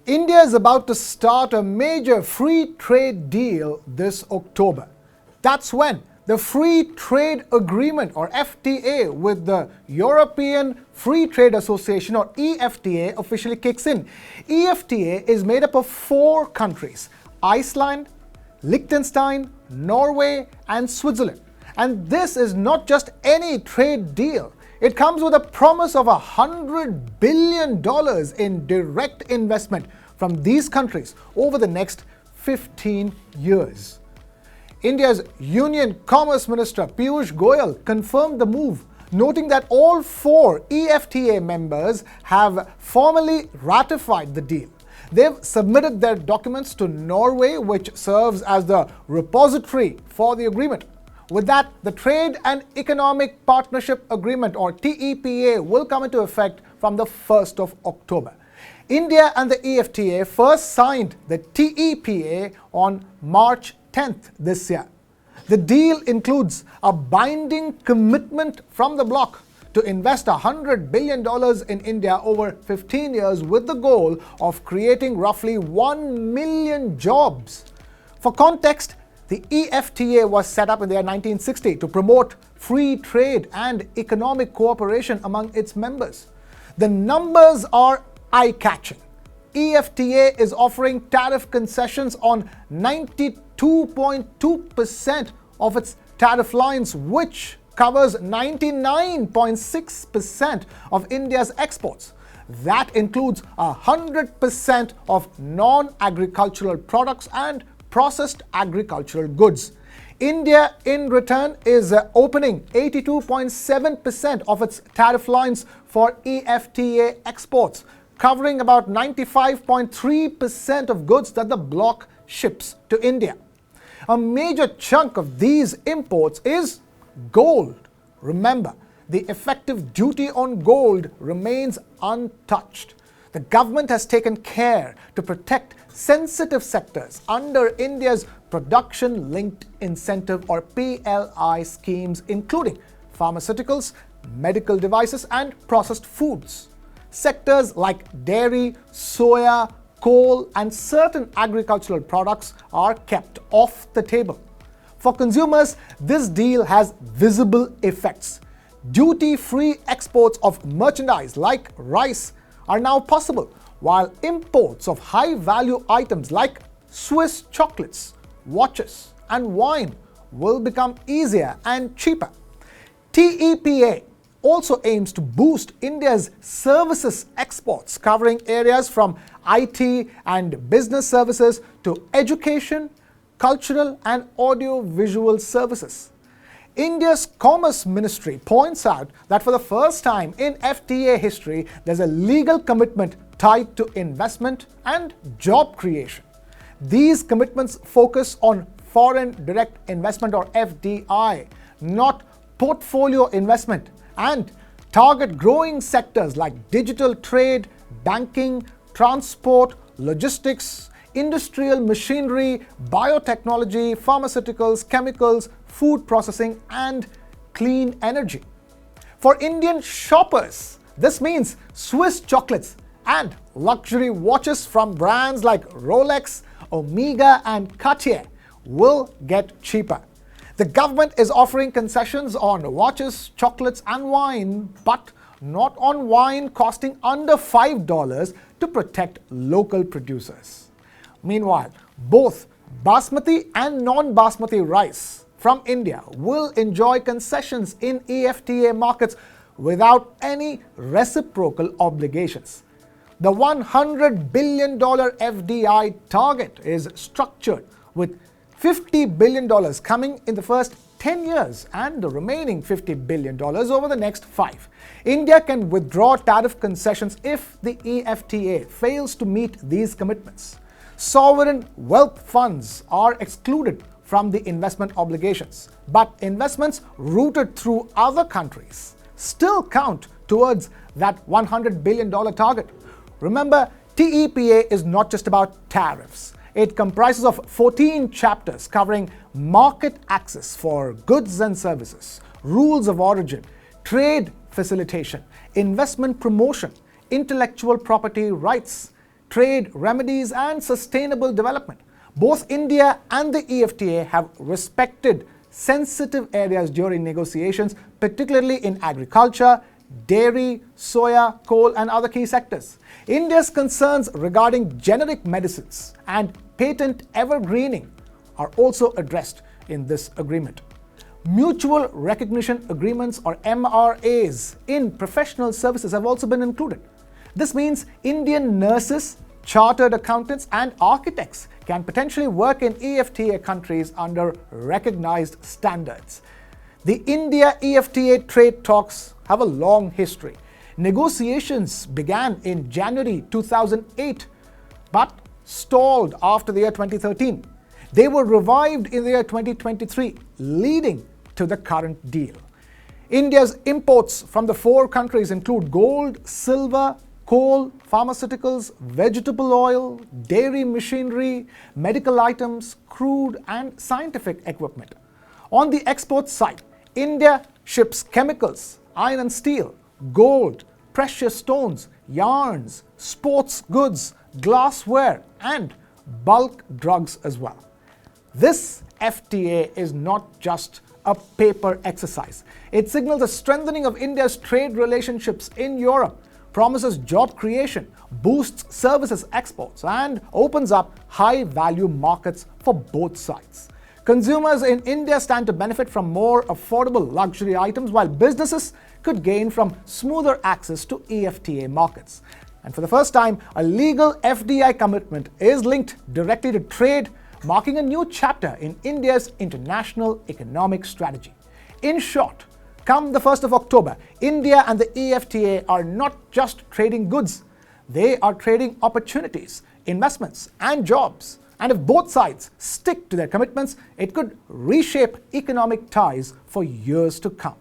India is about to start a major free trade deal this October. That's when the Free Trade Agreement or FTA with the European Free Trade Association or EFTA officially kicks in. EFTA is made up of 4 countries: Iceland, Liechtenstein, Norway and Switzerland. And this is not just any trade deal. It comes with a promise of $100 billion in direct investment from these countries over the next 15 years. India's Union Commerce Minister Piyush Goyal confirmed the move, noting that all 4 EFTA members have formally ratified the deal. They've submitted their documents to Norway, which serves as the repository for the agreement. With that, the Trade and Economic Partnership Agreement or TEPA will come into effect from the 1st of October. India and the EFTA first signed the TEPA on March 10th this year. The deal includes a binding commitment from the bloc to invest $100 billion in India over 15 years with the goal of creating roughly 1 million jobs. For context, the EFTA was set up in the year 1960 to promote free trade and economic cooperation among its members. The numbers are eye-catching. EFTA is offering tariff concessions on 92.2% of its tariff lines, which covers 99.6% of India's exports. That includes 100% of non-agricultural products and processed agricultural goods. India, in return, is opening 82.7% of its tariff lines for EFTA exports, covering about 95.3% of goods that the bloc ships to India. A major chunk of these imports is gold. Remember, the effective duty on gold remains untouched. The government has taken care to protect sensitive sectors under India's production-linked incentive or PLI schemes, including pharmaceuticals, medical devices and processed foods. Sectors like dairy, soya, coal and certain agricultural products are kept off the table. For consumers, this deal has visible effects. Duty-free exports of merchandise like rice are now possible, while imports of high-value items like Swiss chocolates, watches and wine will become easier and cheaper. TEPA also aims to boost India's services exports, covering areas from IT and business services to education, cultural and audio-visual services. India's Commerce Ministry points out that for the first time in FTA history, there's a legal commitment tied to investment and job creation. These commitments focus on foreign direct investment or FDI, not portfolio investment, and target growing sectors like digital trade, banking, transport, logistics, industrial machinery, biotechnology, pharmaceuticals, chemicals, food processing, and clean energy. For Indian shoppers, this means Swiss chocolates and luxury watches from brands like Rolex, Omega, and Cartier will get cheaper. The government is offering concessions on watches, chocolates, and wine, but not on wine costing under $5 to protect local producers. Meanwhile, both basmati and non-basmati rice from India will enjoy concessions in EFTA markets without any reciprocal obligations. The $100 billion FDI target is structured with $50 billion coming in the first 10 years and the remaining $50 billion over the next 5. India can withdraw tariff concessions if the EFTA fails to meet these commitments. Sovereign wealth funds are excluded from the investment obligations, but investments routed through other countries still count towards that $100 billion target. Remember, TEPA is not just about tariffs. It comprises of 14 chapters covering market access for goods and services, rules of origin, trade facilitation, investment promotion, intellectual property rights, trade remedies, and sustainable development. Both India and the EFTA have respected sensitive areas during negotiations, particularly in agriculture, dairy, soya, coal, and other key sectors. India's concerns regarding generic medicines and patent evergreening are also addressed in this agreement. Mutual recognition agreements, or MRAs, in professional services have also been included. This means Indian nurses, chartered accountants, and architects can potentially work in EFTA countries under recognized standards. The India-EFTA trade talks have a long history. Negotiations began in January 2008 but stalled after the year 2013. They were revived in the year 2023, leading to the current deal. India's imports from the four countries include gold, silver, coal, pharmaceuticals, vegetable oil, dairy machinery, medical items, crude, and scientific equipment. On the export side, India ships chemicals, iron and steel, gold, precious stones, yarns, sports goods, glassware, and bulk drugs as well. This FTA is not just a paper exercise. It signals a strengthening of India's trade relationships in Europe, promises job creation, boosts services exports, and opens up high-value markets for both sides. Consumers in India stand to benefit from more affordable luxury items, while businesses could gain from smoother access to EFTA markets. And for the first time, a legal FDI commitment is linked directly to trade, marking a new chapter in India's international economic strategy. In short, come the 1st of October, India and the EFTA are not just trading goods, they are trading opportunities, investments, and jobs. And if both sides stick to their commitments, it could reshape economic ties for years to come.